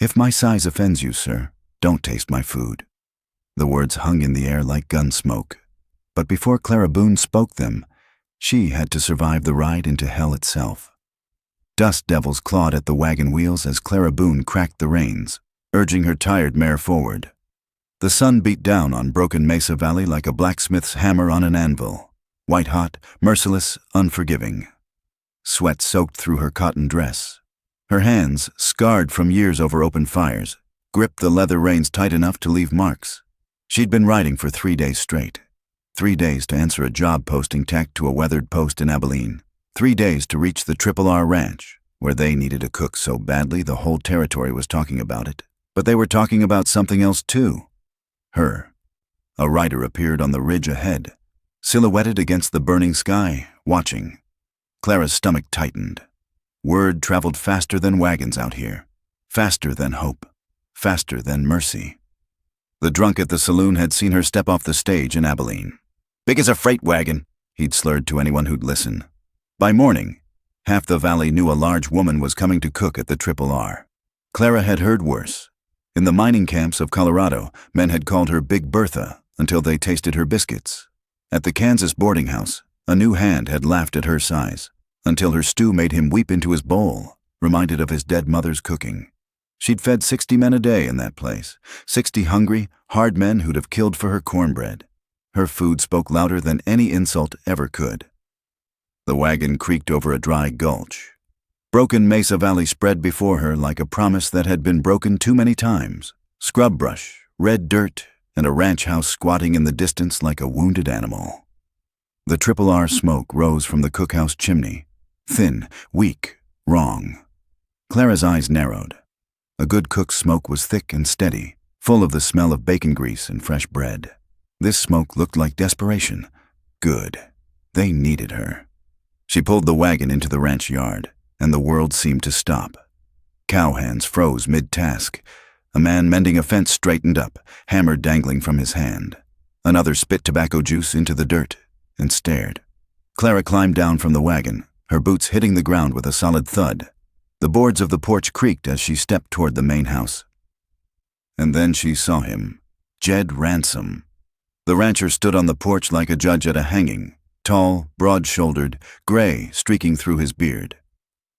"If my size offends you, sir, don't taste my food." The words hung in the air like gun smoke. But before Clara Boone spoke them, she had to survive the ride into hell itself. Dust devils clawed at the wagon wheels as Clara Boone cracked the reins, urging her tired mare forward. The sun beat down on Broken Mesa Valley like a blacksmith's hammer on an anvil, white-hot, merciless, unforgiving. Sweat soaked through her cotton dress. Her hands, scarred from years over open fires, gripped the leather reins tight enough to leave marks. She'd been riding for 3 days straight. 3 days to answer a job posting tacked to a weathered post in Abilene. 3 days to reach the R Ranch, where they needed a cook so badly the whole territory was talking about it. But they were talking about something else too. Her. A rider appeared on the ridge ahead, silhouetted against the burning sky, watching. Clara's stomach tightened. Word traveled faster than wagons out here. Faster than hope. Faster than mercy. The drunk at the saloon had seen her step off the stage in Abilene. "Big as a freight wagon," he'd slurred to anyone who'd listen. By morning, half the valley knew a large woman was coming to cook at the R. Clara had heard worse. In the mining camps of Colorado, men had called her Big Bertha until they tasted her biscuits. At the Kansas boarding house, a new hand had laughed at her size, until her stew made him weep into his bowl, reminded of his dead mother's cooking. She'd fed 60 men a day in that place, 60 hungry, hard men who'd have killed for her cornbread. Her food spoke louder than any insult ever could. The wagon creaked over a dry gulch. Broken Mesa Valley spread before her like a promise that had been broken too many times. Scrub brush, red dirt, and a ranch house squatting in the distance like a wounded animal. The R smoke rose from the cookhouse chimney. Thin, weak, wrong. Clara's eyes narrowed. A good cook's smoke was thick and steady, full of the smell of bacon grease and fresh bread. This smoke looked like desperation. Good. They needed her. She pulled the wagon into the ranch yard, and the world seemed to stop. Cowhands froze mid-task. A man mending a fence straightened up, hammer dangling from his hand. Another spit tobacco juice into the dirt and stared. Clara climbed down from the wagon, her boots hitting the ground with a solid thud. The boards of the porch creaked as she stepped toward the main house. And then she saw him, Jed Ransom. The rancher stood on the porch like a judge at a hanging, tall, broad-shouldered, gray streaking through his beard.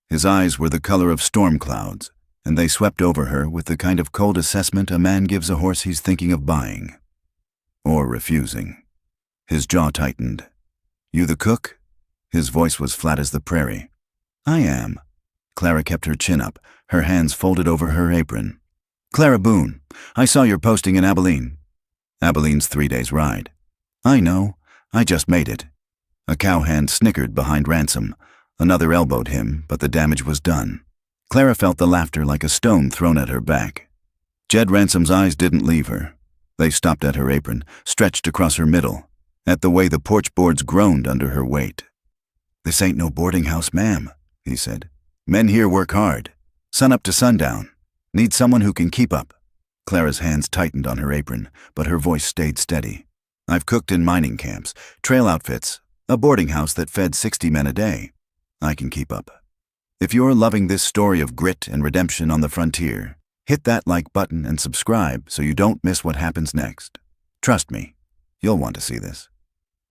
His eyes were the color of storm clouds, and they swept over her with the kind of cold assessment a man gives a horse he's thinking of buying. Or refusing. His jaw tightened. "You the cook?" His voice was flat as the prairie. "I am." Clara kept her chin up, her hands folded over her apron. "Clara Boone, I saw your posting in Abilene." "Abilene's 3 days' ride." "I know. I just made it." A cowhand snickered behind Ransom. Another elbowed him, but the damage was done. Clara felt the laughter like a stone thrown at her back. Jed Ransom's eyes didn't leave her. They stopped at her apron, stretched across her middle, at the way the porch boards groaned under her weight. "This ain't no boarding house, ma'am," he said. "Men here work hard, sun up to sundown. Need someone who can keep up." Clara's hands tightened on her apron, but her voice stayed steady. "I've cooked in mining camps, trail outfits, a boarding house that fed 60 men a day. I can keep up. If you're loving this story of grit and redemption on the frontier, hit that like button and subscribe so you don't miss what happens next. Trust me, you'll want to see this."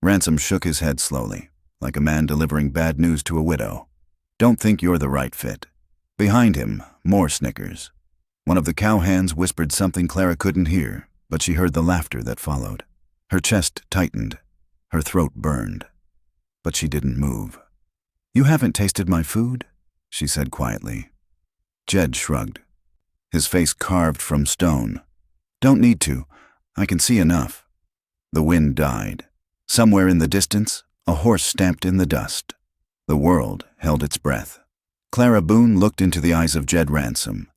Ransom shook his head slowly, like a man delivering bad news to a widow. "Don't think you're the right fit." Behind him, more snickers. One of the cowhands whispered something Clara couldn't hear, but she heard the laughter that followed. Her chest tightened. Her throat burned. But she didn't move. "You haven't tasted my food?" she said quietly. Jed shrugged. His face carved from stone. "Don't need to. I can see enough." The wind died. Somewhere in the distance, a horse stamped in the dust. The world held its breath. Clara Boone looked into the eyes of Jed Ransom,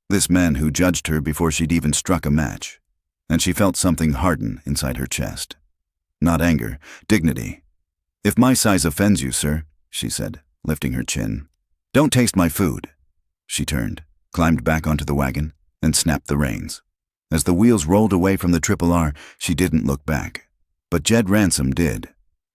this man who judged her before she'd even struck a match, and she felt something harden inside her chest. Not anger, dignity. "If my size offends you, sir," she said, lifting her chin, "don't taste my food." She turned, climbed back onto the wagon, and snapped the reins. As the wheels rolled away from the R, she didn't look back. But Jed Ransom did.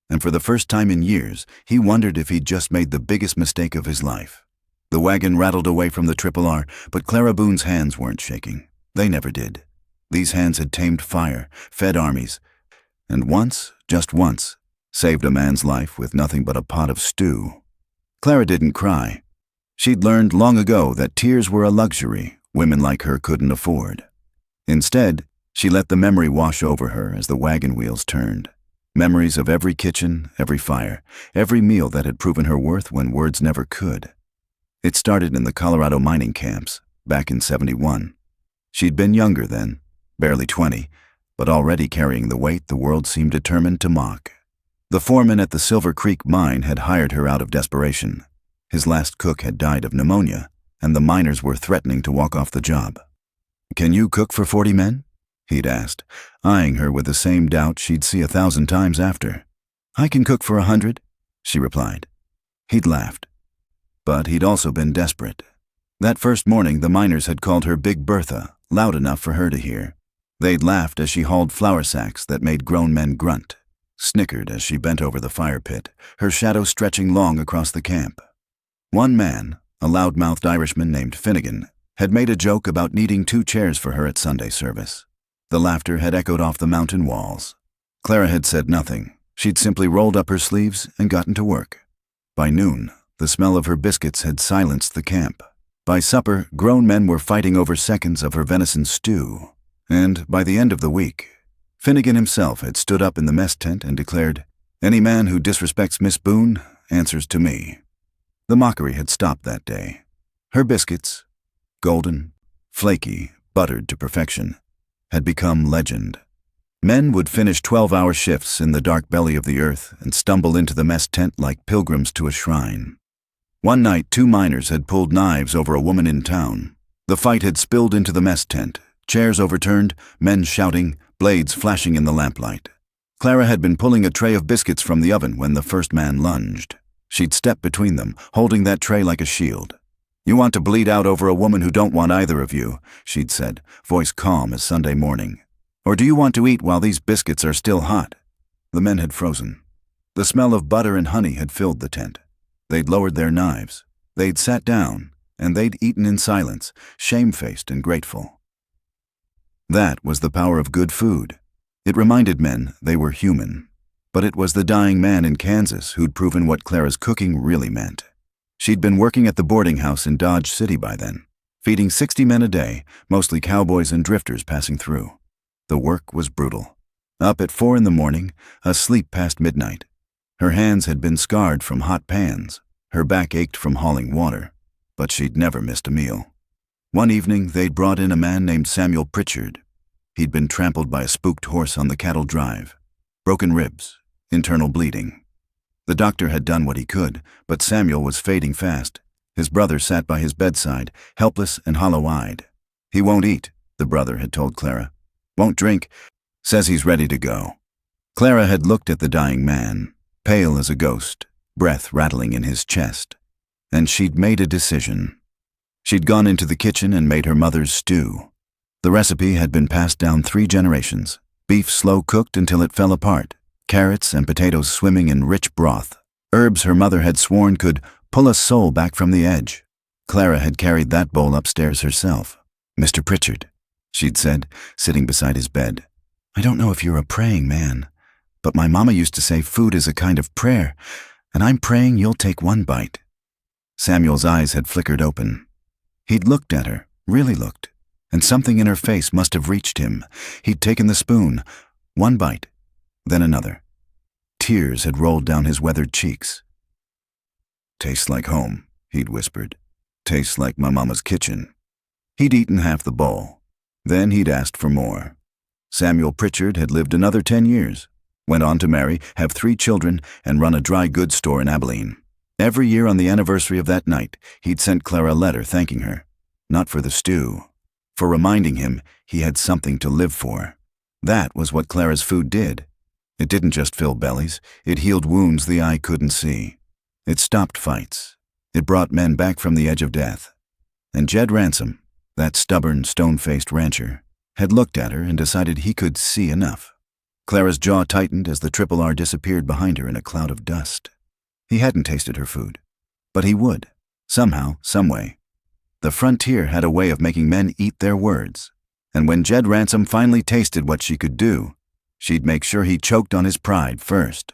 And for the first time in years, he wondered if he'd just made the biggest mistake of his life. The wagon rattled away from the Triple R, but Clara Boone's hands weren't shaking. They never did. These hands had tamed fire, fed armies, and once, just once, saved a man's life with nothing but a pot of stew. Clara didn't cry. She'd learned long ago that tears were a luxury women like her couldn't afford. Instead, she let the memory wash over her as the wagon wheels turned. Memories of every kitchen, every fire, every meal that had proven her worth when words never could. It started in the Colorado mining camps, back in '71. She'd been younger then, barely 20, but already carrying the weight the world seemed determined to mock. The foreman at the Silver Creek mine had hired her out of desperation. His last cook had died of pneumonia, and the miners were threatening to walk off the job. "Can you cook for 40 men?" he'd asked, eyeing her with the same doubt she'd see 1,000 times after. "I can cook for 100, she replied. He'd laughed. But he'd also been desperate. That first morning, the miners had called her Big Bertha, loud enough for her to hear. They'd laughed as she hauled flour sacks that made grown men grunt, snickered as she bent over the fire pit, her shadow stretching long across the camp. One man, a loud-mouthed Irishman named Finnegan, had made a joke about needing 2 chairs for her at Sunday service. The laughter had echoed off the mountain walls. Clara had said nothing. She'd simply rolled up her sleeves and gotten to work. By noon, the smell of her biscuits had silenced the camp. By supper, grown men were fighting over seconds of her venison stew. And by the end of the week, Finnegan himself had stood up in the mess tent and declared, "Any man who disrespects Miss Boone answers to me." The mockery had stopped that day. Her biscuits, golden, flaky, buttered to perfection, had become legend. Men would finish 12-hour shifts in the dark belly of the earth and stumble into the mess tent like pilgrims to a shrine. One night, 2 miners had pulled knives over a woman in town. The fight had spilled into the mess tent, chairs overturned, men shouting, blades flashing in the lamplight. Clara had been pulling a tray of biscuits from the oven when the first man lunged. She'd stepped between them, holding that tray like a shield. "You want to bleed out over a woman who don't want either of you," she'd said, voice calm as Sunday morning. "Or do you want to eat while these biscuits are still hot?" The men had frozen. The smell of butter and honey had filled the tent. They'd lowered their knives. They'd sat down, and they'd eaten in silence, shamefaced and grateful. That was the power of good food. It reminded men they were human. But it was the dying man in Kansas who'd proven what Clara's cooking really meant. She'd been working at the boarding house in Dodge City by then, feeding 60 men a day, mostly cowboys and drifters passing through. The work was brutal. Up at 4 in the morning, asleep past midnight. Her hands had been scarred from hot pans. Her back ached from hauling water. But she'd never missed a meal. One evening, they'd brought in a man named Samuel Pritchard. He'd been trampled by a spooked horse on the cattle drive. Broken ribs, internal bleeding. The doctor had done what he could, but Samuel was fading fast. His brother sat by his bedside, helpless and hollow-eyed. "He won't eat," the brother had told Clara. "Won't drink. Says he's ready to go." Clara had looked at the dying man, pale as a ghost, breath rattling in his chest. And she'd made a decision. She'd gone into the kitchen and made her mother's stew. The recipe had been passed down 3 generations. Beef slow-cooked until it fell apart. Carrots and potatoes swimming in rich broth. Herbs her mother had sworn could pull a soul back from the edge. Clara had carried that bowl upstairs herself. "Mr. Pritchard," she'd said, sitting beside his bed, "I don't know if you're a praying man, but my mama used to say food is a kind of prayer, and I'm praying you'll take 1 bite." Samuel's eyes had flickered open. He'd looked at her, really looked, and something in her face must have reached him. He'd taken the spoon, 1 bite, then another. Tears had rolled down his weathered cheeks. "Tastes like home," he'd whispered. "Tastes like my mama's kitchen." He'd eaten half the bowl. Then he'd asked for more. Samuel Pritchard had lived another 10 years, went on to marry, have 3 children, and run a dry goods store in Abilene. Every year on the anniversary of that night, he'd sent Clara a letter thanking her, not for the stew, for reminding him he had something to live for. That was what Clara's food did. It didn't just fill bellies, it healed wounds the eye couldn't see. It stopped fights. It brought men back from the edge of death. And Jed Ransom, that stubborn, stone-faced rancher, had looked at her and decided he could see enough. Clara's jaw tightened as the Triple R disappeared behind her in a cloud of dust. He hadn't tasted her food, but he would. Somehow, someway, the frontier had a way of making men eat their words. And when Jed Ransom finally tasted what she could do, she'd make sure he choked on his pride first.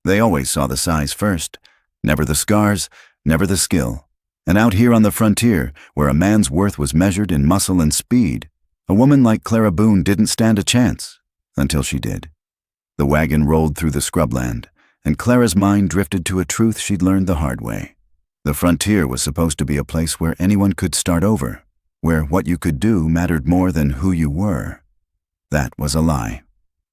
They always saw the size first, never the scars, never the skill. And out here on the frontier, where a man's worth was measured in muscle and speed, a woman like Clara Boone didn't stand a chance, until she did. The wagon rolled through the scrubland, and Clara's mind drifted to a truth she'd learned the hard way. The frontier was supposed to be a place where anyone could start over, where what you could do mattered more than who you were. That was a lie.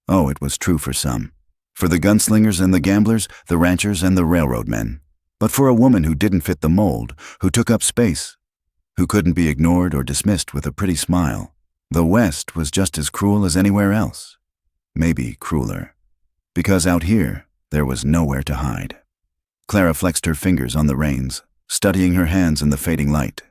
Oh, it was true for some. For the gunslingers and the gamblers, the ranchers and the railroad men. But for a woman who didn't fit the mold, who took up space, who couldn't be ignored or dismissed with a pretty smile, the West was just as cruel as anywhere else. Maybe crueler. Because out here, there was nowhere to hide. Clara flexed her fingers on the reins, studying her hands in the fading light.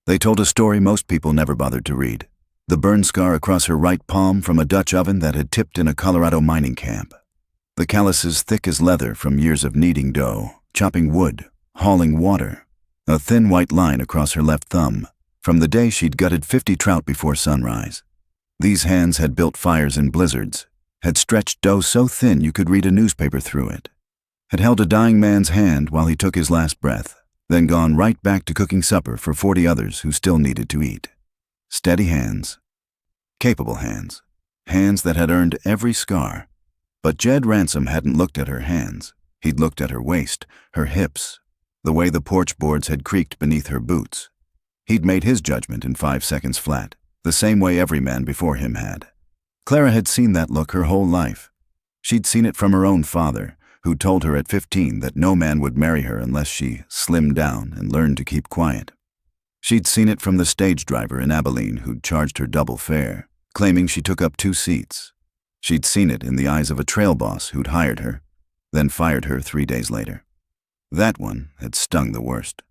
They told a story most people never bothered to read. The burn scar across her right palm from a Dutch oven that had tipped in a Colorado mining camp. The calluses thick as leather from years of kneading dough, chopping wood, hauling water. A thin white line across her left thumb, from the day she'd gutted 50 trout before sunrise. These hands had built fires in blizzards, had stretched dough so thin you could read a newspaper through it, had held a dying man's hand while he took his last breath, then gone right back to cooking supper for 40 others who still needed to eat. Steady hands. Capable hands. Hands that had earned every scar. But Jed Ransom hadn't looked at her hands. He'd looked at her waist, her hips, the way the porch boards had creaked beneath her boots. He'd made his judgment in 5 seconds flat, the same way every man before him had. Clara had seen that look her whole life. She'd seen it from her own father, who told her at 15 that no man would marry her unless she slimmed down and learned to keep quiet. She'd seen it from the stage driver in Abilene who'd charged her double fare, claiming she took up 2 seats. She'd seen it in the eyes of a trail boss who'd hired her, then fired her 3 days later. That one had stung the worst.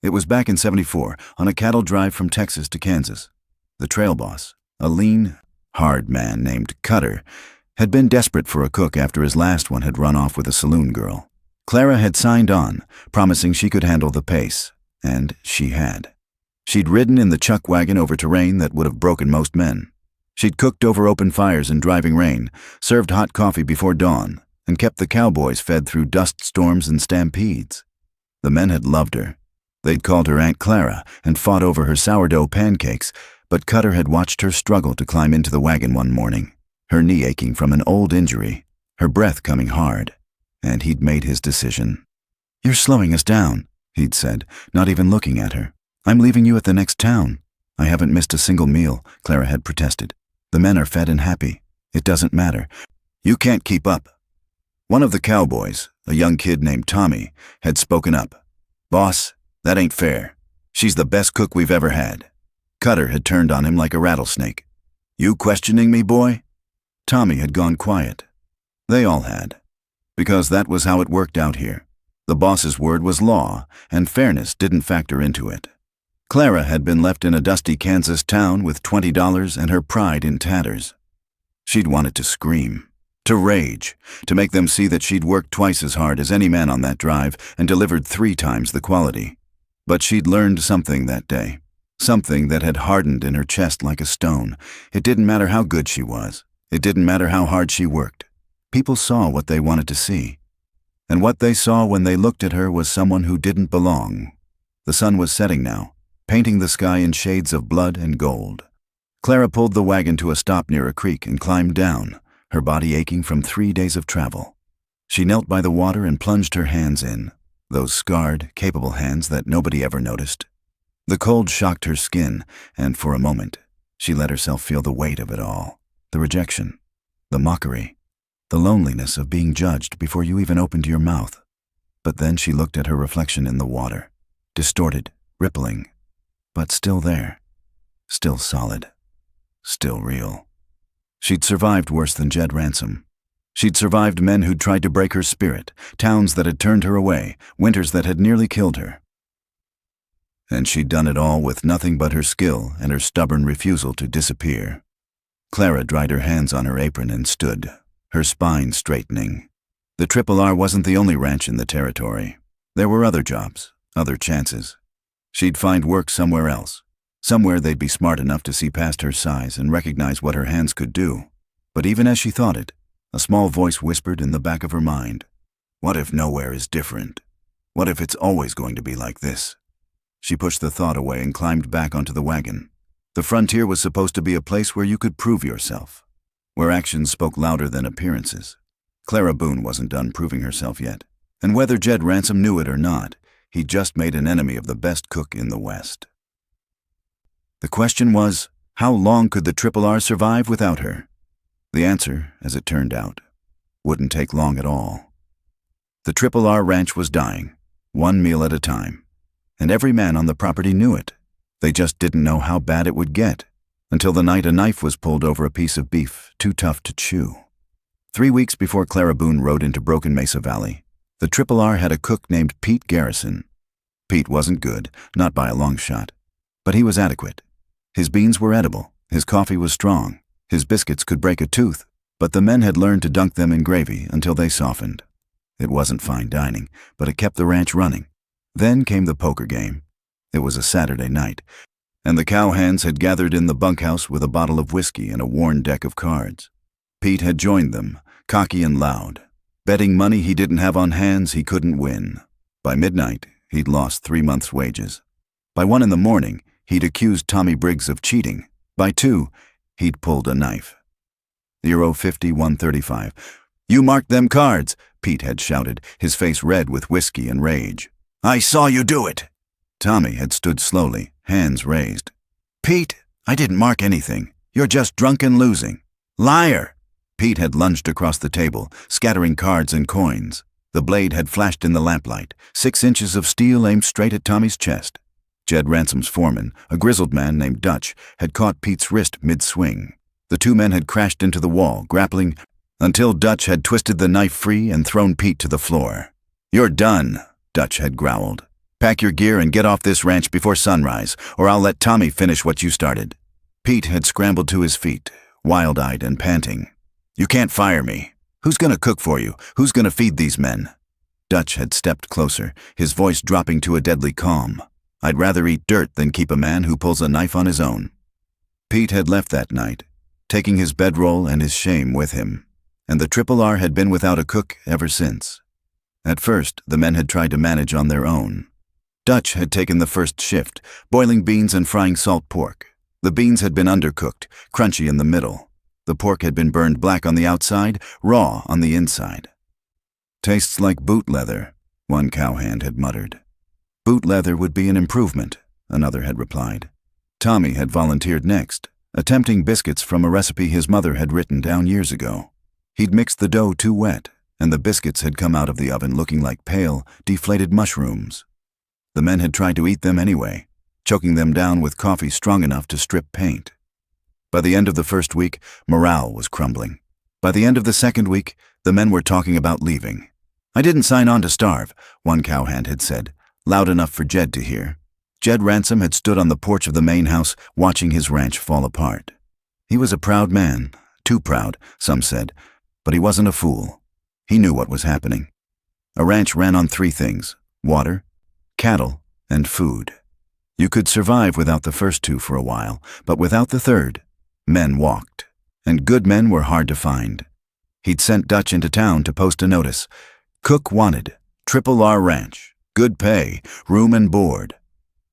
It was back in '74, on a cattle drive from Texas to Kansas. The trail boss, a lean, hard man named Cutter, had been desperate for a cook after his last one had run off with a saloon girl. Clara had signed on, promising she could handle the pace, and she had. She'd ridden in the chuck wagon over terrain that would have broken most men. She'd cooked over open fires in driving rain, served hot coffee before dawn, and kept the cowboys fed through dust storms and stampedes. The men had loved her. They'd called her Aunt Clara and fought over her sourdough pancakes, but Cutter had watched her struggle to climb into the wagon one morning, her knee aching from an old injury, her breath coming hard, and he'd made his decision. "You're slowing us down," he'd said, not even looking at her. "I'm leaving you at the next town." "I haven't missed a single meal," Clara had protested. "The men are fed and happy. It doesn't matter." "You can't keep up." One of the cowboys, a young kid named Tommy, had spoken up. "Boss, that ain't fair. She's the best cook we've ever had." Cutter had turned on him like a rattlesnake. "You questioning me, boy?" Tommy had gone quiet. They all had. Because that was how it worked out here. The boss's word was law, and fairness didn't factor into it. Clara had been left in a dusty Kansas town with $20 and her pride in tatters. She'd wanted to scream, to rage, to make them see that she'd worked twice as hard as any man on that drive and delivered 3 times the quality. But she'd learned something that day, something that had hardened in her chest like a stone. It didn't matter how good she was. It didn't matter how hard she worked. People saw what they wanted to see. And what they saw when they looked at her was someone who didn't belong. The sun was setting now, painting the sky in shades of blood and gold. Clara pulled the wagon to a stop near a creek and climbed down, her body aching from 3 days of travel. She knelt by the water and plunged her hands in, those scarred, capable hands that nobody ever noticed. The cold shocked her skin, and for a moment, she let herself feel the weight of it all. The rejection, the mockery, the loneliness of being judged before you even opened your mouth. But then she looked at her reflection in the water, distorted, rippling, but still there, still solid, still real. She'd survived worse than Jed Ransom. She'd survived men who'd tried to break her spirit, towns that had turned her away, winters that had nearly killed her. And she'd done it all with nothing but her skill and her stubborn refusal to disappear. Clara dried her hands on her apron and stood, her spine straightening. The Triple R wasn't the only ranch in the territory. There were other jobs, other chances. She'd find work somewhere else. Somewhere they'd be smart enough to see past her size and recognize what her hands could do. But even as she thought it, a small voice whispered in the back of her mind, "What if nowhere is different? What if it's always going to be like this?" She pushed the thought away and climbed back onto the wagon. The frontier was supposed to be a place where you could prove yourself, where actions spoke louder than appearances. Clara Boone wasn't done proving herself yet, and whether Jed Ransom knew it or not, he'd just made an enemy of the best cook in the West. The question was, how long could the Triple R survive without her? The answer, as it turned out, wouldn't take long at all. The Triple R ranch was dying, one meal at a time, and every man on the property knew it. They just didn't know how bad it would get, until the night a knife was pulled over a piece of beef too tough to chew. 3 weeks before Clara Boone rode into Broken Mesa Valley, the Triple R had a cook named Pete Garrison. Pete wasn't good, not by a long shot, but he was adequate. His beans were edible, his coffee was strong, his biscuits could break a tooth, but the men had learned to dunk them in gravy until they softened. It wasn't fine dining, but it kept the ranch running. Then came the poker game. It was a Saturday night, and the cowhands had gathered in the bunkhouse with a bottle of whiskey and a worn deck of cards. Pete had joined them, cocky and loud, betting money he didn't have on hands he couldn't win. By midnight, he'd lost 3 months' wages. By 1 in the morning, he'd accused Tommy Briggs of cheating. By 2, he'd pulled a knife. Euro 50-135. "You marked them cards," Pete had shouted, his face red with whiskey and rage. "I saw you do it." Tommy had stood slowly, hands raised. "Pete, I didn't mark anything. You're just drunk and losing. Liar!" Pete had lunged across the table, scattering cards and coins. The blade had flashed in the lamplight, 6 inches of steel aimed straight at Tommy's chest. Jed Ransom's foreman, a grizzled man named Dutch, had caught Pete's wrist mid-swing. The 2 men had crashed into the wall, grappling, until Dutch had twisted the knife free and thrown Pete to the floor. "You're done," Dutch had growled. "Pack your gear and get off this ranch before sunrise, or I'll let Tommy finish what you started." Pete had scrambled to his feet, wild-eyed and panting. "You can't fire me. Who's gonna cook for you? Who's gonna feed these men?" Dutch had stepped closer, his voice dropping to a deadly calm. "I'd rather eat dirt than keep a man who pulls a knife on his own." Pete had left that night, taking his bedroll and his shame with him, and the Triple R had been without a cook ever since. At first, the men had tried to manage on their own. Dutch had taken the first shift, boiling beans and frying salt pork. The beans had been undercooked, crunchy in the middle. The pork had been burned black on the outside, raw on the inside. "Tastes like boot leather," one cowhand had muttered. "Boot leather would be an improvement," another had replied. Tommy had volunteered next, attempting biscuits from a recipe his mother had written down years ago. He'd mixed the dough too wet, and the biscuits had come out of the oven looking like pale, deflated mushrooms. The men had tried to eat them anyway, choking them down with coffee strong enough to strip paint. By the end of the first week, morale was crumbling. By the end of the second week, the men were talking about leaving. "I didn't sign on to starve," one cowhand had said, loud enough for Jed to hear. Jed Ransom had stood on the porch of the main house, watching his ranch fall apart. He was a proud man, too proud, some said, but he wasn't a fool. He knew what was happening. A ranch ran on 3 things: water, cattle, and food. You could survive without the first 2 for a while, but without the third, men walked, and good men were hard to find. He'd sent Dutch into town to post a notice: "Cook wanted, Triple R Ranch, good pay, room and board."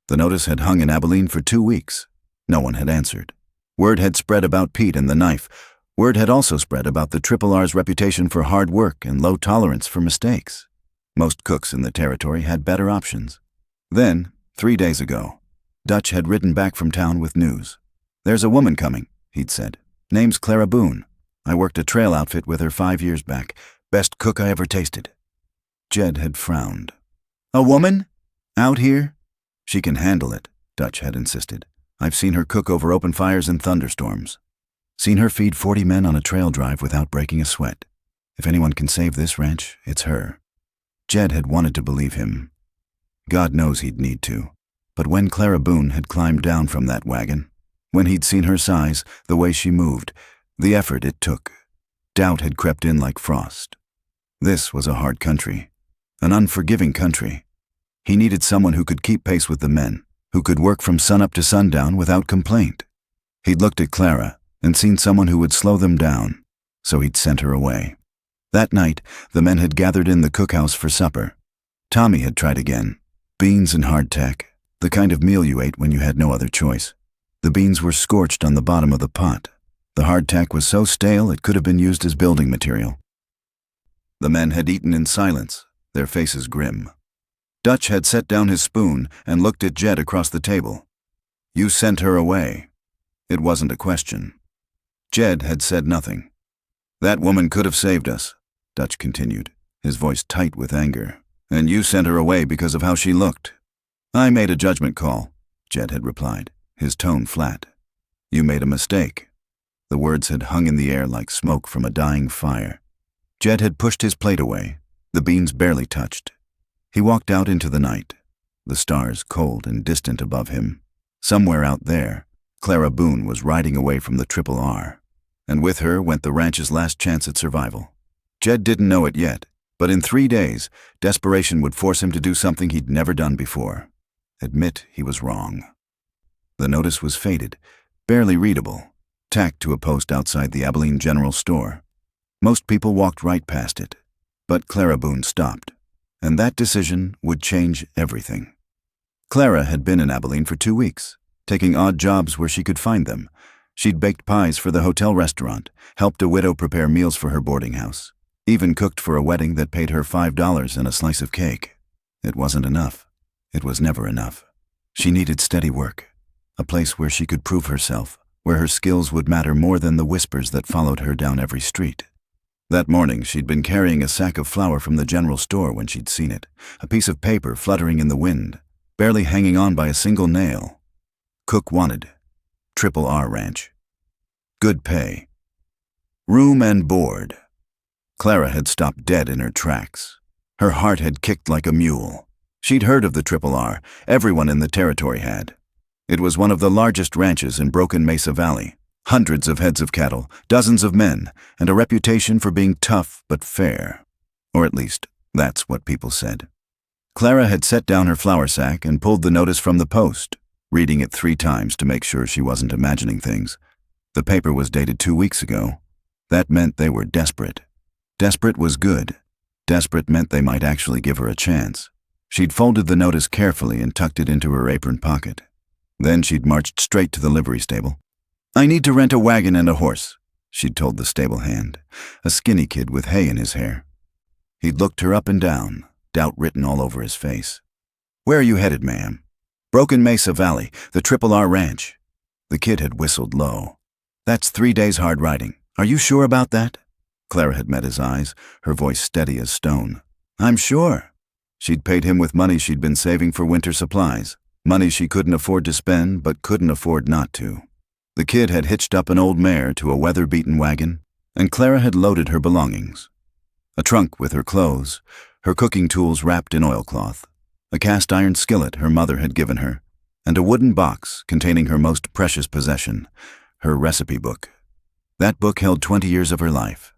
The notice had hung in Abilene for 2 weeks. No one had answered. Word had spread about Pete and the knife. Word had also spread about the Triple R's reputation for hard work and low tolerance for mistakes. Most cooks in the territory had better options. Then, 3 days ago, Dutch had ridden back from town with news. "There's a woman coming," he'd said. "Name's Clara Boone. I worked a trail outfit with her 5 years back. Best cook I ever tasted." Jed had frowned. "A woman? Out here?" "She can handle it," Dutch had insisted. "I've seen her cook over open fires and thunderstorms. Seen her feed 40 men on a trail drive without breaking a sweat. If anyone can save this ranch, it's her." Jed had wanted to believe him. God knows he'd need to. But when Clara Boone had climbed down from that wagon, when he'd seen her size, the way she moved, the effort it took, doubt had crept in like frost. This was a hard country, an unforgiving country. He needed someone who could keep pace with the men, who could work from sunup to sundown without complaint. He'd looked at Clara and seen someone who would slow them down, so he'd sent her away. That night, the men had gathered in the cookhouse for supper. Tommy had tried again. Beans and hardtack, the kind of meal you ate when you had no other choice. The beans were scorched on the bottom of the pot. The hardtack was so stale it could have been used as building material. The men had eaten in silence, their faces grim. Dutch had set down his spoon and looked at Jed across the table. "You sent her away." It wasn't a question. Jed had said nothing. "That woman could have saved us," Dutch continued, his voice tight with anger. "And you sent her away because of how she looked." "I made a judgment call," Jed had replied, his tone flat. "You made a mistake." The words had hung in the air like smoke from a dying fire. Jed had pushed his plate away, the beans barely touched. He walked out into the night, the stars cold and distant above him. Somewhere out there, Clara Boone was riding away from the Triple R, and with her went the ranch's last chance at survival. Jed didn't know it yet, but in 3 days, desperation would force him to do something he'd never done before. Admit he was wrong. The notice was faded, barely readable, tacked to a post outside the Abilene General Store. Most people walked right past it, but Clara Boone stopped, and that decision would change everything. Clara had been in Abilene for 2 weeks, taking odd jobs where she could find them. She'd baked pies for the hotel restaurant, helped a widow prepare meals for her boarding house, even cooked for a wedding that paid her $5 and a slice of cake. It wasn't enough. It was never enough. She needed steady work, a place where she could prove herself, where her skills would matter more than the whispers that followed her down every street. That morning, she'd been carrying a sack of flour from the general store when she'd seen it, a piece of paper fluttering in the wind, barely hanging on by a single nail. Cook wanted. Triple R Ranch. Good pay. Room and board. Clara had stopped dead in her tracks. Her heart had kicked like a mule. She'd heard of the Triple R, everyone in the territory had. It was one of the largest ranches in Broken Mesa Valley. Hundreds of heads of cattle, dozens of men, and a reputation for being tough but fair. Or at least, that's what people said. Clara had set down her flour sack and pulled the notice from the post, reading it 3 times to make sure she wasn't imagining things. The paper was dated 2 weeks ago. That meant they were desperate. Desperate was good. Desperate meant they might actually give her a chance. She'd folded the notice carefully and tucked it into her apron pocket. Then she'd marched straight to the livery stable. "I need to rent a wagon and a horse," she'd told the stable hand, a skinny kid with hay in his hair. He'd looked her up and down, doubt written all over his face. "Where are you headed, ma'am?" "Broken Mesa Valley, the Triple R Ranch." The kid had whistled low. "That's 3 days hard riding. Are you sure about that?" Clara had met his eyes, her voice steady as stone. "I'm sure." She'd paid him with money she'd been saving for winter supplies, money she couldn't afford to spend but couldn't afford not to. The kid had hitched up an old mare to a weather-beaten wagon, and Clara had loaded her belongings. A trunk with her clothes, her cooking tools wrapped in oilcloth, a cast-iron skillet her mother had given her, and a wooden box containing her most precious possession, her recipe book. That book held 20 years of her life.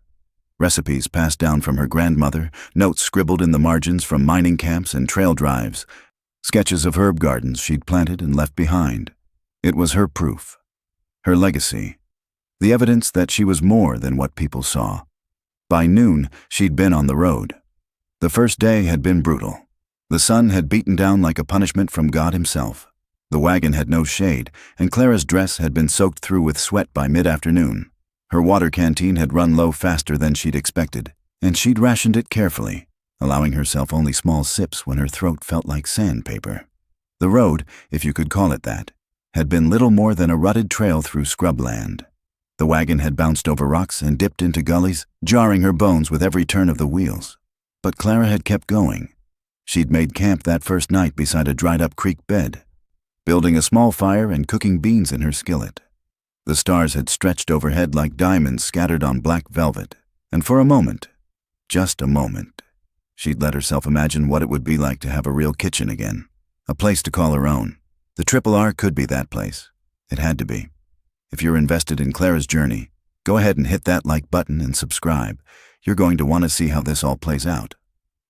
Recipes passed down from her grandmother, notes scribbled in the margins from mining camps and trail drives, sketches of herb gardens she'd planted and left behind. It was her proof. Her legacy, the evidence that she was more than what people saw. By noon, she'd been on the road. The first day had been brutal. The sun had beaten down like a punishment from God himself. The wagon had no shade, and Clara's dress had been soaked through with sweat by mid-afternoon. Her water canteen had run low faster than she'd expected, and she'd rationed it carefully, allowing herself only small sips when her throat felt like sandpaper. The road, if you could call it that, had been little more than a rutted trail through scrubland. The wagon had bounced over rocks and dipped into gullies, jarring her bones with every turn of the wheels. But Clara had kept going. She'd made camp that first night beside a dried-up creek bed, building a small fire and cooking beans in her skillet. The stars had stretched overhead like diamonds scattered on black velvet, and for a moment, just a moment, she'd let herself imagine what it would be like to have a real kitchen again, a place to call her own. The Triple R could be that place. It had to be. If you're invested in Clara's journey, go ahead and hit that like button and subscribe. You're going to want to see how this all plays out.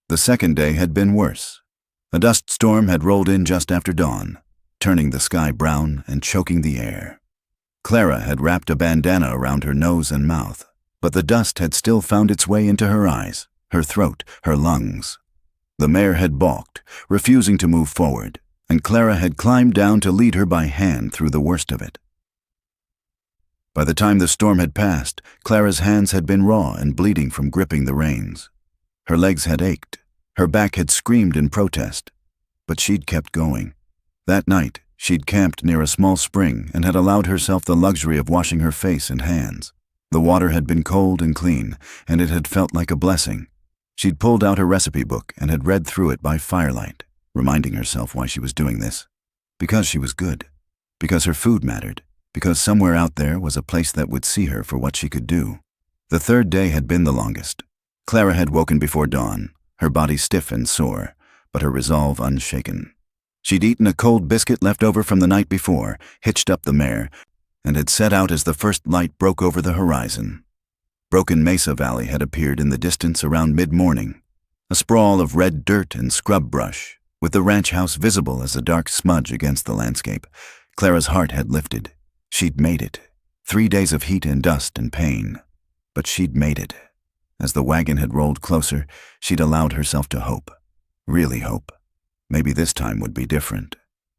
The second day had been worse. A dust storm had rolled in just after dawn. turning the sky brown and choking the air. Clara had wrapped a bandana around her nose and mouth, but the dust had still found its way into her eyes, her throat, her lungs. The mare had balked, refusing to move forward, and Clara had climbed down to lead her by hand through the worst of it. By the time the storm had passed, Clara's hands had been raw and bleeding from gripping the reins. Her legs had ached, her back had screamed in protest, but she'd kept going. That night, she'd camped near a small spring and had allowed herself the luxury of washing her face and hands. The water had been cold and clean, and it had felt like a blessing. She'd pulled out her recipe book and had read through it by firelight, reminding herself why she was doing this. Because she was good. Because her food mattered. Because somewhere out there was a place that would see her for what she could do. The third day had been the longest. Clara had woken before dawn, her body stiff and sore, but her resolve unshaken. She'd eaten a cold biscuit left over from the night before, hitched up the mare, and had set out as the first light broke over the horizon. Broken Mesa Valley had appeared in the distance around mid-morning, a sprawl of red dirt and scrub brush, with the ranch house visible as a dark smudge against the landscape. Clara's heart had lifted. She'd made it. 3 days of heat and dust and pain. But she'd made it. As the wagon had rolled closer, she'd allowed herself to hope. Really hope. Maybe this time would be different.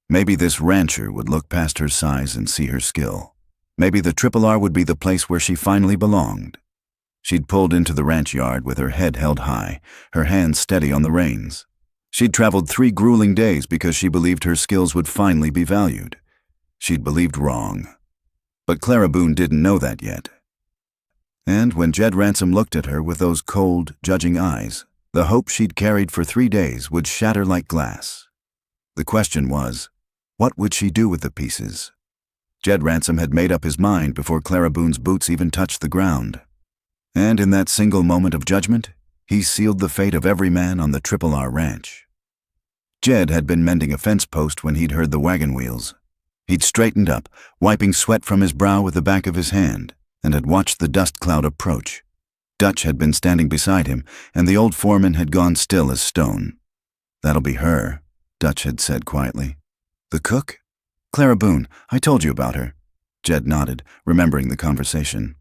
Maybe this rancher would look past her size and see her skill. Maybe the R would be the place where she finally belonged. She'd pulled into the ranch yard with her head held high, her hands steady on the reins. She'd traveled 3 grueling days because she believed her skills would finally be valued. She'd believed wrong. But Clara Boone didn't know that yet. And when Jed Ransom looked at her with those cold, judging eyes, the hope she'd carried for 3 days would shatter like glass. The question was, what would she do with the pieces? Jed Ransom had made up his mind before Clara Boone's boots even touched the ground. And in that single moment of judgment, he sealed the fate of every man on the R ranch. Jed had been mending a fence post when he'd heard the wagon wheels. He'd straightened up, wiping sweat from his brow with the back of his hand, and had watched the dust cloud approach. Dutch had been standing beside him, and the old foreman had gone still as stone. "That'll be her," Dutch had said quietly. "The cook? Clara Boone, I told you about her." Jed nodded, remembering the conversation.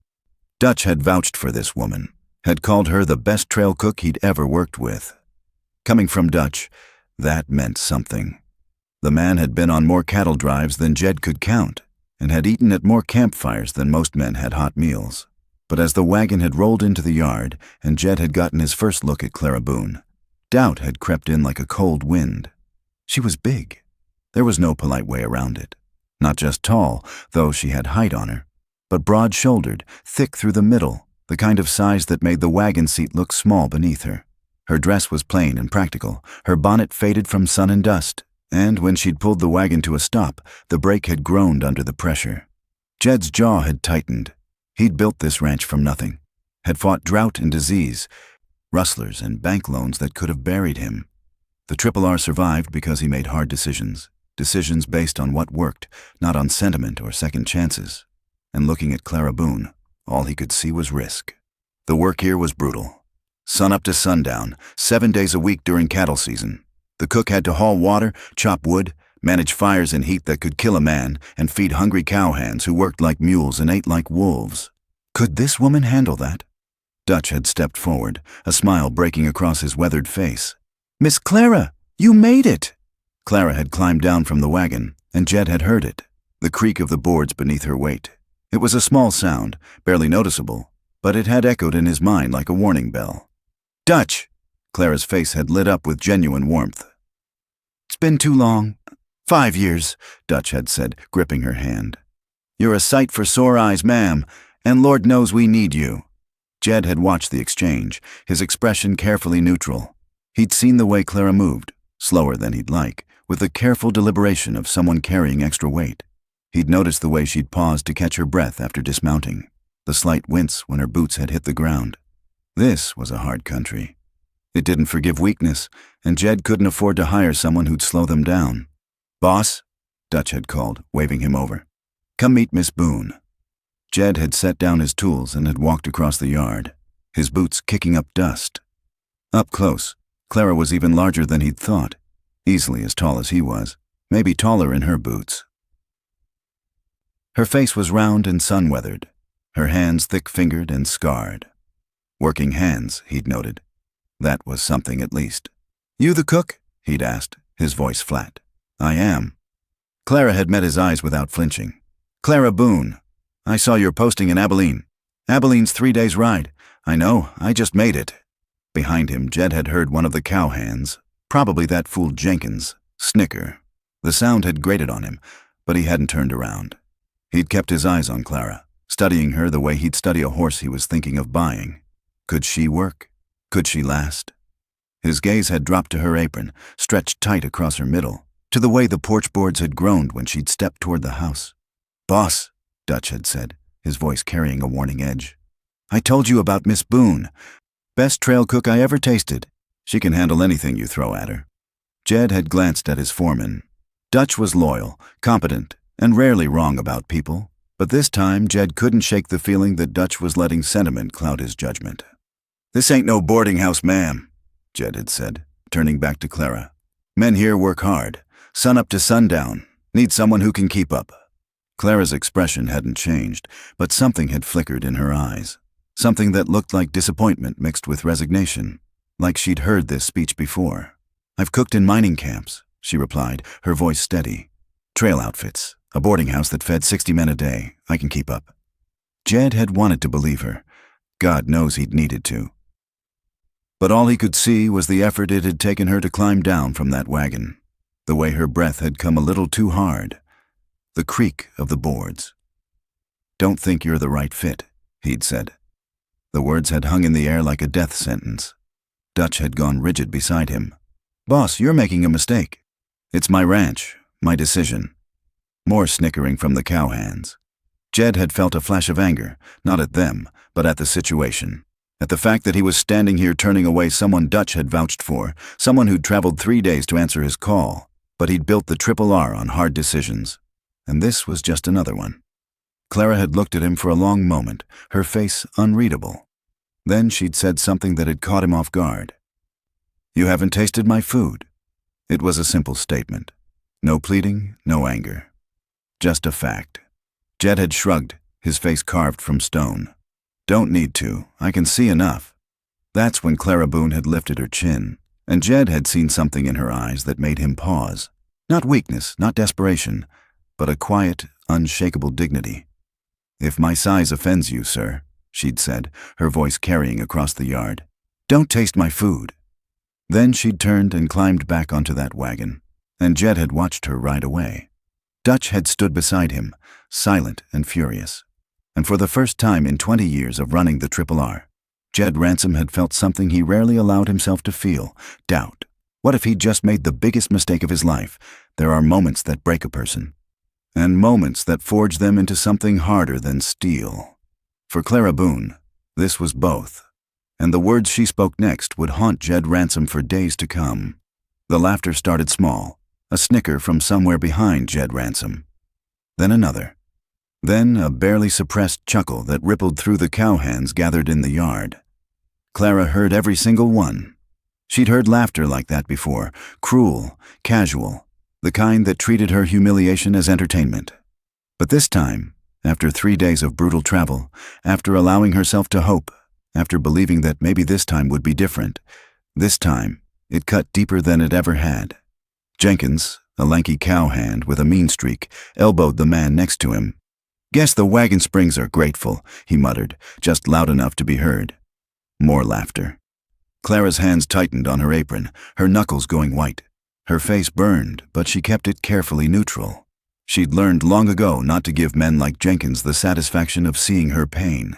Dutch had vouched for this woman, had called her the best trail cook he'd ever worked with. Coming from Dutch, that meant something. The man had been on more cattle drives than Jed could count, and had eaten at more campfires than most men had hot meals. But as the wagon had rolled into the yard, and Jed had gotten his first look at Clara Boone, doubt had crept in like a cold wind. She was big. There was no polite way around it. Not just tall, though she had height on her, but broad-shouldered, thick through the middle, the kind of size that made the wagon seat look small beneath her. Her dress was plain and practical, her bonnet faded from sun and dust, and when she'd pulled the wagon to a stop, the brake had groaned under the pressure. Jed's jaw had tightened. He'd built this ranch from nothing, had fought drought and disease, rustlers and bank loans that could have buried him. The R survived because he made hard decisions based on what worked, not on sentiment or second chances. And looking at Clara Boone, all he could see was risk. The work here was brutal. Sun up to sundown, 7 days a week during cattle season. The cook had to haul water, chop wood, manage fires in heat that could kill a man, and feed hungry cowhands who worked like mules and ate like wolves. Could this woman handle that? Dutch had stepped forward, a smile breaking across his weathered face. "Miss Clara, you made it!" Clara had climbed down from the wagon, and Jed had heard it, the creak of the boards beneath her weight. It was a small sound, barely noticeable, but it had echoed in his mind like a warning bell. "Dutch!" Clara's face had lit up with genuine warmth. "It's been too long. 5 years," Dutch had said, gripping her hand. "You're a sight for sore eyes, ma'am, and Lord knows we need you." Jed had watched the exchange, his expression carefully neutral. He'd seen the way Clara moved, slower than he'd like, with the careful deliberation of someone carrying extra weight. He'd noticed the way she'd paused to catch her breath after dismounting, the slight wince when her boots had hit the ground. This was a hard country. It didn't forgive weakness, and Jed couldn't afford to hire someone who'd slow them down. "Boss," Dutch had called, waving him over. "Come meet Miss Boone." Jed had set down his tools and had walked across the yard, his boots kicking up dust. Up close, Clara was even larger than he'd thought, easily as tall as he was, maybe taller in her boots. Her face was round and sun-weathered, her hands thick-fingered and scarred. Working hands, he'd noted. That was something at least. "You the cook?" he'd asked, his voice flat. "I am." Clara had met his eyes without flinching. "Clara Boone. I saw your posting in Abilene. Abilene's 3 days' ride. I know, I just made it." Behind him, Jed had heard one of the cowhands, probably that fool Jenkins, snicker. The sound had grated on him, but he hadn't turned around. He'd kept his eyes on Clara, studying her the way he'd study a horse he was thinking of buying. Could she work? Could she last? His gaze had dropped to her apron, stretched tight across her middle, to the way the porch boards had groaned when she'd stepped toward the house. "Boss," Dutch had said, his voice carrying a warning edge. "I told you about Miss Boone. Best trail cook I ever tasted. She can handle anything you throw at her." Jed had glanced at his foreman. Dutch was loyal, competent, and rarely wrong about people, but this time Jed couldn't shake the feeling that Dutch was letting sentiment cloud his judgment. "This ain't no boarding house, ma'am," Jed had said, turning back to Clara. "Men here work hard, sun up to sundown, need someone who can keep up." Clara's expression hadn't changed, but something had flickered in her eyes, something that looked like disappointment mixed with resignation, like she'd heard this speech before. "I've cooked in mining camps," she replied, her voice steady. "Trail outfits, a boarding house that fed 60 men a day. I can keep up." Jed had wanted to believe her. God knows he'd needed to. But all he could see was the effort it had taken her to climb down from that wagon, the way her breath had come a little too hard, the creak of the boards. "Don't think you're the right fit," he'd said. The words had hung in the air like a death sentence. Dutch had gone rigid beside him. "Boss, you're making a mistake. It's my ranch, my decision." More snickering from the cowhands. Jed had felt a flash of anger, not at them, but at the situation. At the fact that he was standing here turning away someone Dutch had vouched for, someone who'd traveled 3 days to answer his call, but he'd built the RRR on hard decisions. And this was just another one. Clara had looked at him for a long moment, her face unreadable. Then she'd said something that had caught him off guard. "You haven't tasted my food." It was a simple statement. No pleading, no anger. Just a fact. Jed had shrugged, his face carved from stone. "Don't need to. I can see enough." That's when Clara Boone had lifted her chin, and Jed had seen something in her eyes that made him pause. Not weakness, not desperation, but a quiet, unshakable dignity. "If my size offends you, sir," she'd said, her voice carrying across the yard, "don't taste my food." Then she'd turned and climbed back onto that wagon, and Jed had watched her ride away. Dutch had stood beside him, silent and furious. And for the first time in 20 years of running the RRR, Jed Ransom had felt something he rarely allowed himself to feel, doubt. What if he'd just made the biggest mistake of his life? There are moments that break a person, and moments that forge them into something harder than steel. For Clara Boone, this was both, and the words she spoke next would haunt Jed Ransom for days to come. The laughter started small, a snicker from somewhere behind Jed Ransom. Then another. Then a barely suppressed chuckle that rippled through the cowhands gathered in the yard. Clara heard every single one. She'd heard laughter like that before, cruel, casual, the kind that treated her humiliation as entertainment. But this time, after 3 days of brutal travel, after allowing herself to hope, after believing that maybe this time would be different, this time it cut deeper than it ever had. Jenkins, a lanky cowhand with a mean streak, elbowed the man next to him. "Guess the wagon springs are grateful," he muttered, just loud enough to be heard. More laughter. Clara's hands tightened on her apron, her knuckles going white. Her face burned, but she kept it carefully neutral. She'd learned long ago not to give men like Jenkins the satisfaction of seeing her pain.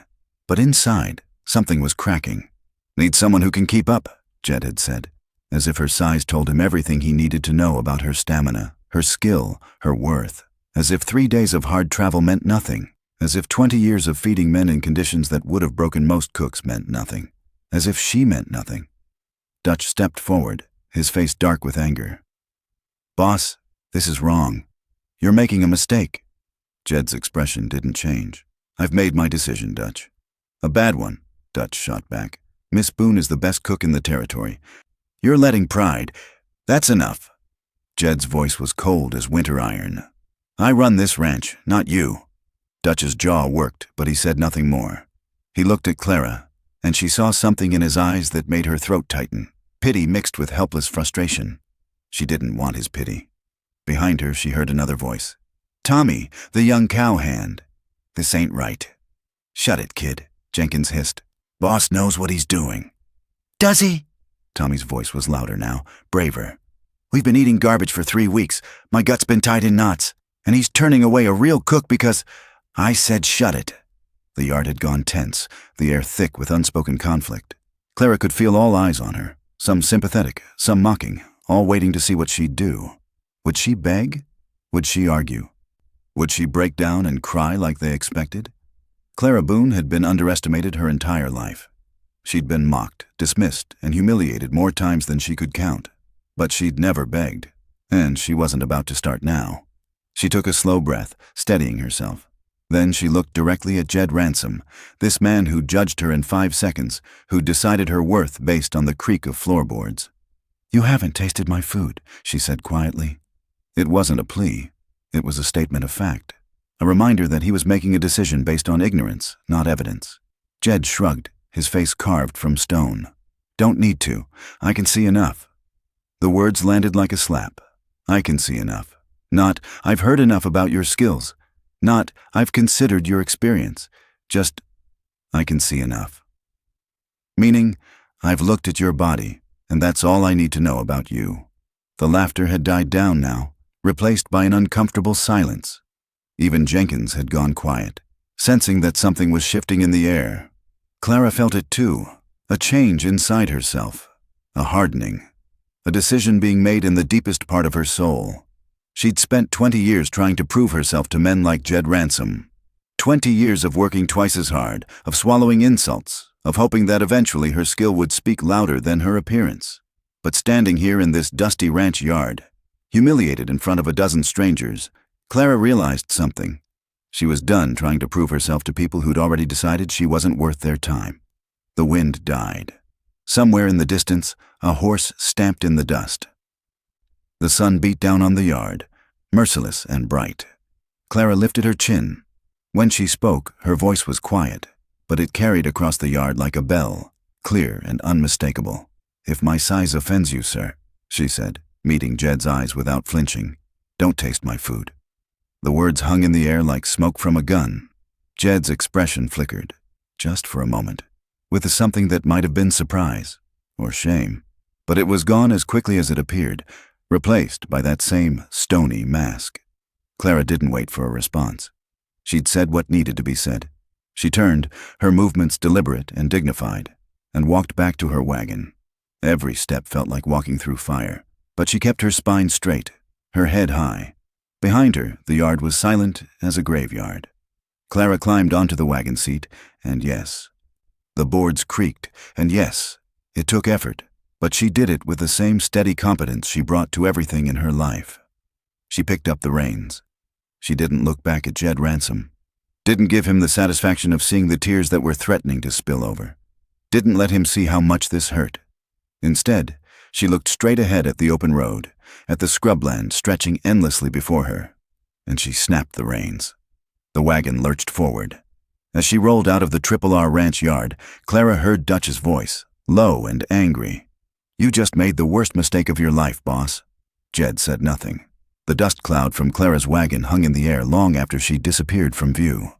But inside, something was cracking. "Need someone who can keep up," Jed had said, as if her size told him everything he needed to know about her stamina, her skill, her worth. As if 3 days of hard travel meant nothing. As if 20 years of feeding men in conditions that would have broken most cooks meant nothing. As if she meant nothing. Dutch stepped forward, his face dark with anger. "Boss, this is wrong. You're making a mistake." Jed's expression didn't change. "I've made my decision, Dutch." "A bad one," Dutch shot back. "Miss Boone is the best cook in the territory. You're letting pride. That's enough." Jed's voice was cold as winter iron. "I run this ranch, not you." Dutch's jaw worked, but he said nothing more. He looked at Clara, and she saw something in his eyes that made her throat tighten, pity mixed with helpless frustration. She didn't want his pity. Behind her, she heard another voice. "Tommy, the young cowhand. This ain't right." "Shut it, kid," Jenkins hissed. "Boss knows what he's doing." "Does he?" Tommy's voice was louder now, braver. "We've been eating garbage for 3 weeks. My gut's been tied in knots, and he's turning away a real cook because I said shut it." The yard had gone tense, the air thick with unspoken conflict. Clara could feel all eyes on her, some sympathetic, some mocking, all waiting to see what she'd do. Would she beg? Would she argue? Would she break down and cry like they expected? Clara Boone had been underestimated her entire life. She'd been mocked, dismissed, and humiliated more times than she could count. But she'd never begged, and she wasn't about to start now. She took a slow breath, steadying herself. Then she looked directly at Jed Ransom, this man who judged her in 5 seconds, who decided her worth based on the creak of floorboards. "You haven't tasted my food," she said quietly. It wasn't a plea. It was a statement of fact, a reminder that he was making a decision based on ignorance, not evidence. Jed shrugged, his face carved from stone. "Don't need to. I can see enough." The words landed like a slap. "I can see enough." Not, "I've heard enough about your skills." Not, "I've considered your experience." Just, "I can see enough." Meaning, "I've looked at your body, and that's all I need to know about you." The laughter had died down now, replaced by an uncomfortable silence. Even Jenkins had gone quiet, sensing that something was shifting in the air. Clara felt it too, a change inside herself, a hardening, a decision being made in the deepest part of her soul. She'd spent 20 years trying to prove herself to men like Jed Ransom. 20 years of working twice as hard, of swallowing insults, of hoping that eventually her skill would speak louder than her appearance. But standing here in this dusty ranch yard, humiliated in front of a dozen strangers, Clara realized something. She was done trying to prove herself to people who'd already decided she wasn't worth their time. The wind died. Somewhere in the distance, a horse stamped in the dust. The sun beat down on the yard, merciless and bright. Clara lifted her chin. When she spoke, her voice was quiet, but it carried across the yard like a bell, clear and unmistakable. "If my size offends you, sir," she said, meeting Jed's eyes without flinching, "don't taste my food." The words hung in the air like smoke from a gun. Jed's expression flickered, just for a moment, with something that might have been surprise or shame. But it was gone as quickly as it appeared, replaced by that same stony mask. Clara didn't wait for a response. She'd said what needed to be said. She turned, her movements deliberate and dignified, and walked back to her wagon. Every step felt like walking through fire, but she kept her spine straight, her head high. Behind her, the yard was silent as a graveyard. Clara climbed onto the wagon seat, and yes, the boards creaked, and yes, it took effort, but she did it with the same steady competence she brought to everything in her life. She picked up the reins. She didn't look back at Jed Ransom. Didn't give him the satisfaction of seeing the tears that were threatening to spill over. Didn't let him see how much this hurt. Instead, she looked straight ahead at the open road, at the scrubland stretching endlessly before her, and she snapped the reins. The wagon lurched forward. As she rolled out of the Triple R ranch yard, Clara heard Dutch's voice, low and angry. "You just made the worst mistake of your life, boss." Jed said nothing. The dust cloud from Clara's wagon hung in the air long after she disappeared from view.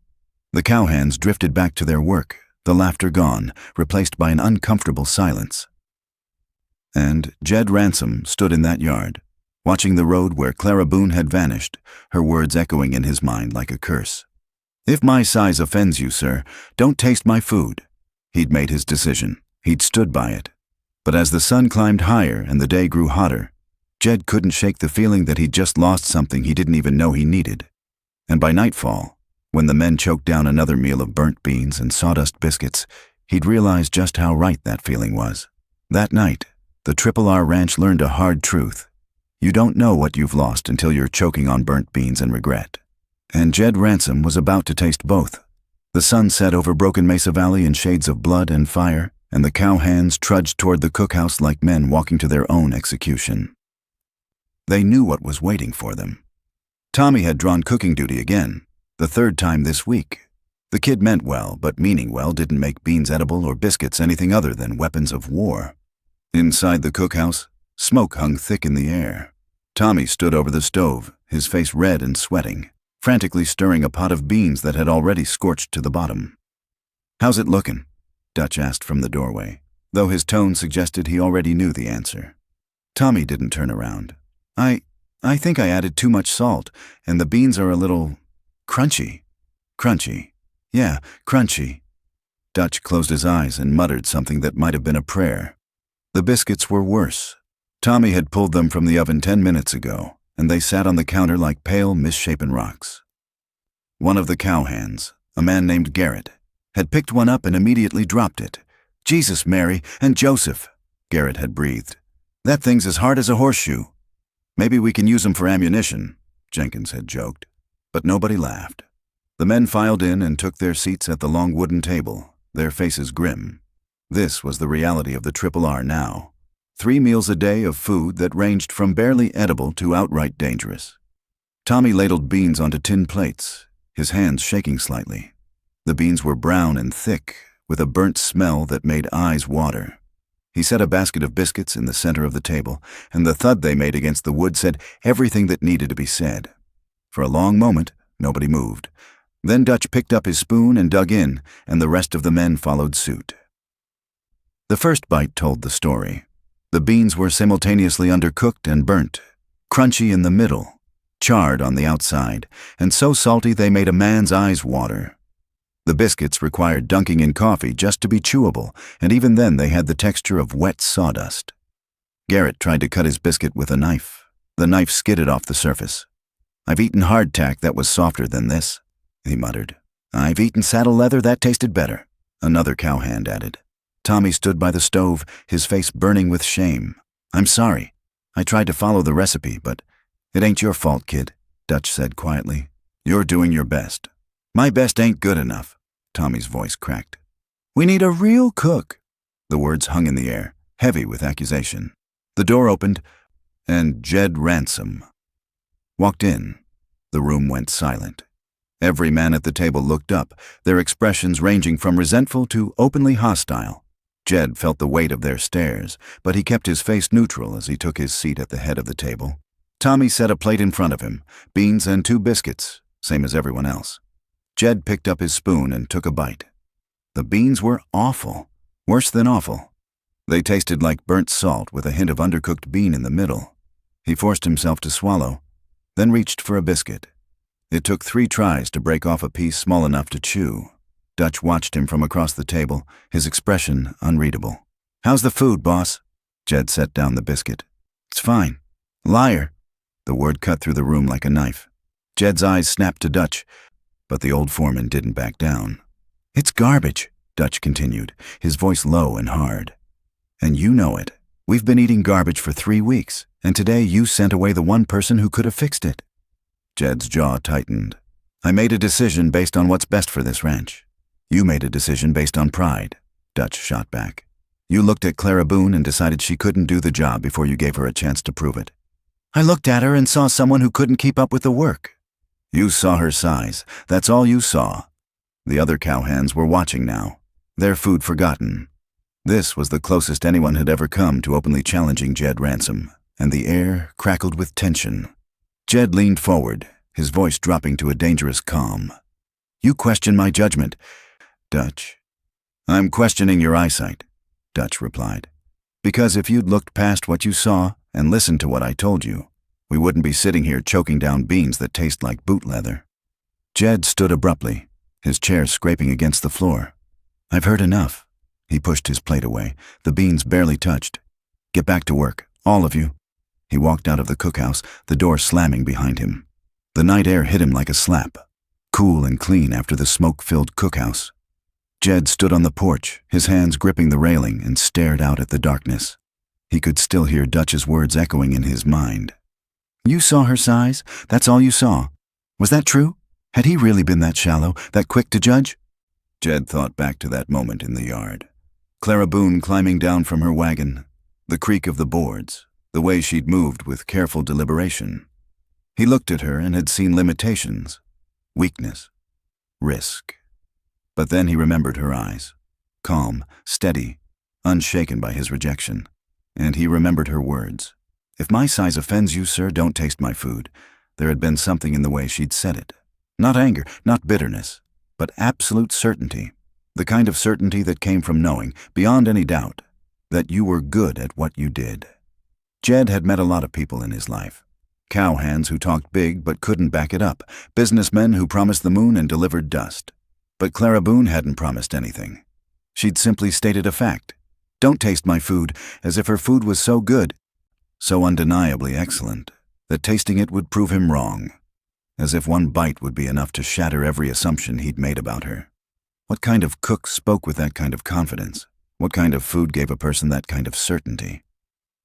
The cowhands drifted back to their work, the laughter gone, replaced by an uncomfortable silence. And Jed Ransom stood in that yard, watching the road where Clara Boone had vanished, her words echoing in his mind like a curse. "If my size offends you, sir, don't taste my food." He'd made his decision. He'd stood by it. But as the sun climbed higher and the day grew hotter, Jed couldn't shake the feeling that he'd just lost something he didn't even know he needed. And by nightfall, when the men choked down another meal of burnt beans and sawdust biscuits, he'd realized just how right that feeling was. That night, the Triple R Ranch learned a hard truth. You don't know what you've lost until you're choking on burnt beans and regret. And Jed Ransom was about to taste both. The sun set over Broken Mesa Valley in shades of blood and fire, and the cowhands trudged toward the cookhouse like men walking to their own execution. They knew what was waiting for them. Tommy had drawn cooking duty again, the third time this week. The kid meant well, but meaning well didn't make beans edible or biscuits anything other than weapons of war. Inside the cookhouse, smoke hung thick in the air. Tommy stood over the stove, his face red and sweating, frantically stirring a pot of beans that had already scorched to the bottom. "How's it looking?" Dutch asked from the doorway, though his tone suggested he already knew the answer. Tommy didn't turn around. I think I added too much salt, and the beans are a little crunchy." "Crunchy. Yeah, crunchy." Dutch closed his eyes and muttered something that might have been a prayer. The biscuits were worse. Tommy had pulled them from the oven 10 minutes ago, and they sat on the counter like pale, misshapen rocks. One of the cowhands, a man named Garrett, had picked one up and immediately dropped it. "Jesus, Mary, and Joseph," Garrett had breathed. "That thing's as hard as a horseshoe." "Maybe we can use 'em for ammunition," Jenkins had joked. But nobody laughed. The men filed in and took their seats at the long wooden table, their faces grim. This was the reality of the Triple R now. 3 meals a day of food that ranged from barely edible to outright dangerous. Tommy ladled beans onto tin plates, his hands shaking slightly. The beans were brown and thick, with a burnt smell that made eyes water. He set a basket of biscuits in the center of the table, and the thud they made against the wood said everything that needed to be said. For a long moment, nobody moved. Then Dutch picked up his spoon and dug in, and the rest of the men followed suit. The first bite told the story. The beans were simultaneously undercooked and burnt, crunchy in the middle, charred on the outside, and so salty they made a man's eyes water. The biscuits required dunking in coffee just to be chewable, and even then they had the texture of wet sawdust. Garrett tried to cut his biscuit with a knife. The knife skidded off the surface. "I've eaten hardtack that was softer than this," he muttered. "I've eaten saddle leather that tasted better," another cowhand added. Tommy stood by the stove, his face burning with shame. "I'm sorry. I tried to follow the recipe, but it ain't your fault, kid," Dutch said quietly. "You're doing your best." "My best ain't good enough," Tommy's voice cracked. "We need a real cook." The words hung in the air, heavy with accusation. The door opened, and Jed Ransom walked in. The room went silent. Every man at the table looked up, their expressions ranging from resentful to openly hostile. Jed felt the weight of their stares, but he kept his face neutral as he took his seat at the head of the table. Tommy set a plate in front of him, beans and 2 biscuits, same as everyone else. Jed picked up his spoon and took a bite. The beans were awful, worse than awful. They tasted like burnt salt with a hint of undercooked bean in the middle. He forced himself to swallow, then reached for a biscuit. It took 3 tries to break off a piece small enough to chew. Dutch watched him from across the table, his expression unreadable. "How's the food, boss?" Jed set down the biscuit. "It's fine." "Liar." The word cut through the room like a knife. Jed's eyes snapped to Dutch, but the old foreman didn't back down. "It's garbage," Dutch continued, his voice low and hard. "And you know it. We've been eating garbage for 3 weeks, and today you sent away the one person who could have fixed it." Jed's jaw tightened. "I made a decision based on what's best for this ranch. You made a decision based on pride," Dutch shot back. "You looked at Clara Boone and decided she couldn't do the job before you gave her a chance to prove it." "I looked at her and saw someone who couldn't keep up with the work." "You saw her size. That's all you saw." The other cowhands were watching now, their food forgotten. This was the closest anyone had ever come to openly challenging Jed Ransom, and the air crackled with tension. Jed leaned forward, his voice dropping to a dangerous calm. "You question my judgment, Dutch." "I'm questioning your eyesight," Dutch replied. "Because if you'd looked past what you saw and listened to what I told you, we wouldn't be sitting here choking down beans that taste like boot leather." Jed stood abruptly, his chair scraping against the floor. "I've heard enough." He pushed his plate away, the beans barely touched. "Get back to work, all of you." He walked out of the cookhouse, the door slamming behind him. The night air hit him like a slap, cool and clean after the smoke-filled cookhouse. Jed stood on the porch, his hands gripping the railing, and stared out at the darkness. He could still hear Dutch's words echoing in his mind. "You saw her size? That's all you saw? Was that true? Had he really been that shallow, that quick to judge?" Jed thought back to that moment in the yard. Clara Boone climbing down from her wagon, the creak of the boards, the way she'd moved with careful deliberation. He looked at her and had seen limitations, weakness, risk. But then he remembered her eyes, calm, steady, unshaken by his rejection. And he remembered her words. "If my size offends you, sir, don't taste my food." There had been something in the way she'd said it. Not anger, not bitterness, but absolute certainty. The kind of certainty that came from knowing, beyond any doubt, that you were good at what you did. Jed had met a lot of people in his life. Cowhands who talked big but couldn't back it up. Businessmen who promised the moon and delivered dust. But Clara Boone hadn't promised anything. She'd simply stated a fact. "Don't taste my food," as if her food was so good, so undeniably excellent, that tasting it would prove him wrong. As if one bite would be enough to shatter every assumption he'd made about her. What kind of cook spoke with that kind of confidence? What kind of food gave a person that kind of certainty?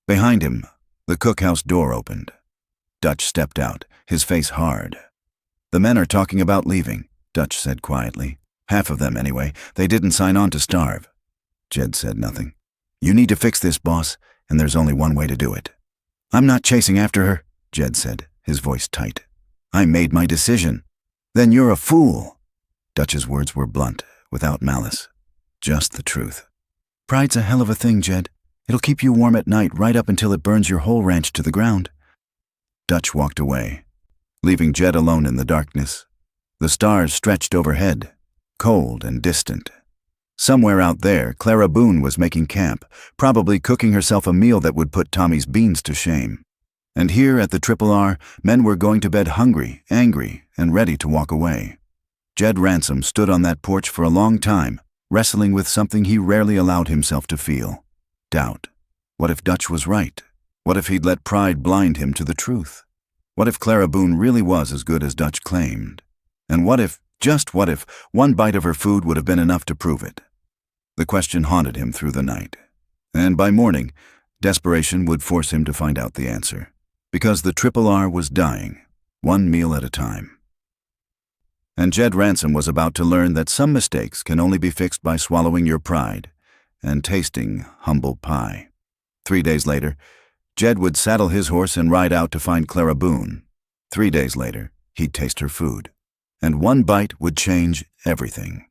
Behind him, the cookhouse door opened. Dutch stepped out, his face hard. "The men are talking about leaving," Dutch said quietly. "Half of them, anyway. They didn't sign on to starve." Jed said nothing. "You need to fix this, boss, and there's only one way to do it." "I'm not chasing after her," Jed said, his voice tight. "I made my decision." "Then you're a fool." Dutch's words were blunt, without malice. Just the truth. "Pride's a hell of a thing, Jed. It'll keep you warm at night right up until it burns your whole ranch to the ground." Dutch walked away, leaving Jed alone in the darkness. The stars stretched overhead, cold and distant. Somewhere out there, Clara Boone was making camp, probably cooking herself a meal that would put Tommy's beans to shame. And here at the Triple R, men were going to bed hungry, angry, and ready to walk away. Jed Ransom stood on that porch for a long time, wrestling with something he rarely allowed himself to feel. Doubt. What if Dutch was right? What if he'd let pride blind him to the truth? What if Clara Boone really was as good as Dutch claimed? And what if, just what if, one bite of her food would have been enough to prove it? The question haunted him through the night. And by morning, desperation would force him to find out the answer. Because the Triple R was dying, one meal at a time. And Jed Ransom was about to learn that some mistakes can only be fixed by swallowing your pride and tasting humble pie. 3 days later, Jed would saddle his horse and ride out to find Clara Boone. 3 days later, he'd taste her food. And one bite would change everything.